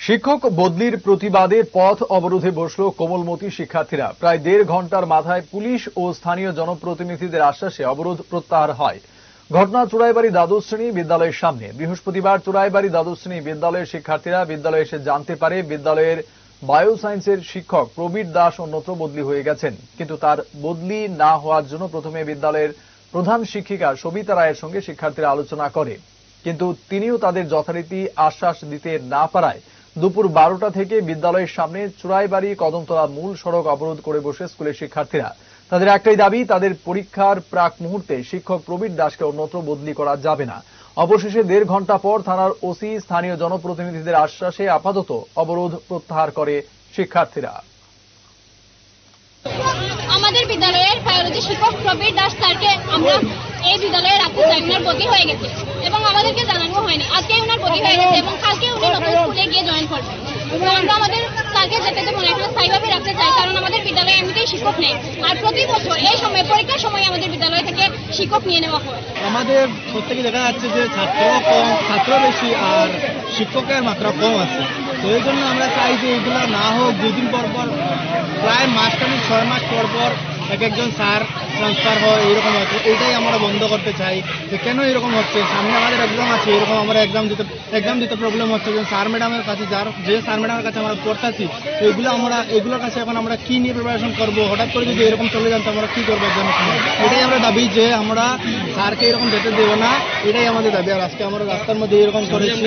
শিক্ষক বদলির প্রতিবাদে পথ অবরোধে বসল কোমলমতি শিক্ষার্থীরা। প্রায় ১.৫ ঘন্টার মাথায় পুলিশ ও স্থানীয় জনপ্রতিনিধিদের আশ্বাসে অবরোধ প্রত্যাহার হয়। ঘটনা চুড়াইবাড়ি দ্বাদশ শ্রেণী বিদ্যালয়ের সামনে। বৃহস্পতিবার চুড়াইবাড়ি দ্বাদশ শ্রেণী বিদ্যালয়ের শিক্ষার্থীরা বিদ্যালয়ে এসে জানতে পারে বিদ্যালয়ের বায়োসায়েন্সের শিক্ষক প্রবীর দাস অন্যত্র বদলি হয়ে গেছেন। কিন্তু তার বদলি না হওয়ার জন্য প্রথমে বিদ্যালয়ের প্রধান শিক্ষিকা সবিতা রায়ের সঙ্গে শিক্ষার্থীরা আলোচনা করে, কিন্তু তিনিও তাদের যথারীতি আশ্বাস দিতে না পারায় দুপুর 12টা থেকে বিদ্যালয়ের সামনে চুড়াইবাড়ি কদমতলা মূল সড়ক অবরোধ করে বসে স্কুলের শিক্ষার্থীরা। তাদের একটাই দাবি, তাদের পরীক্ষার প্রাক মুহূর্তে শিক্ষক প্রবীর দাসকে অন্যত্র বদলি করা যাবে না। অবশেষে ১.৫ ঘন্টা পর থানার ওসি স্থানীয় জনপ্রতিনিধিদের আশ্বাসে আপাতত অবরোধ প্রত্যাহার করে শিক্ষার্থীরা। আমাদের বিদ্যালয়ের বায়োলজি শিক্ষক প্রবীর দাস স্যারকে আমরা এই বিদ্যালয়ে রাখতে চাই। ওনার বদলি হয়ে গেছে এবং আমাদেরকে জানানো হয়নি। আজকে ওনার বদলি হয়ে গেছে এবং কালকে উনি নতুন স্কুলে গিয়ে জয়েন করবেন। আমরা আমাদের স্যারকে যেতে দেবো না, এখানে স্থায়ীভাবে রাখতে চাই, কারণ আমাদের বিদ্যালয়ে এমনিতেই শিক্ষক নেই। আর প্রতি বছর এই সময় পরীক্ষার সময় আমাদের বিদ্যালয় থেকে শিক্ষক নিয়ে নেওয়া হয়। আমাদের প্রত্যেকে দেখা যাচ্ছে যে ছাত্র বেশি আর শিক্ষকের মাত্রা কম আছে। তো এই জন্য আমরা চাই যে এগুলো না হোক। 2 দিন পর পর প্রায় মাসখানিক 6 মাস পর পর একজন স্যার ট্রান্সফার হয়, এরকম আছে। এইটাই আমরা বন্ধ করতে চাই যে কেন এরকম হচ্ছে। সামনে আমাদের এক্সাম আছে, এরকম আমরা এক্সাম দিতে প্রবলেম হচ্ছে। যে স্যার ম্যাডামের কাছে যে স্যার ম্যাডামের কাছে আমরা পড়তাছি এগুলোর কাছে এখন আমরা কি নিয়ে প্রিপারেশন করবো। হঠাৎ করে যদি এরকম চলে যান তো আমরা কি করবো একজন। এটাই আমরা দাবি যে আমরা স্যারকে এরকম যেতে দেবো না, এটাই আমাদের দাবি। আর আজকে আমরা রাস্তার মধ্যে এরকম করেছি।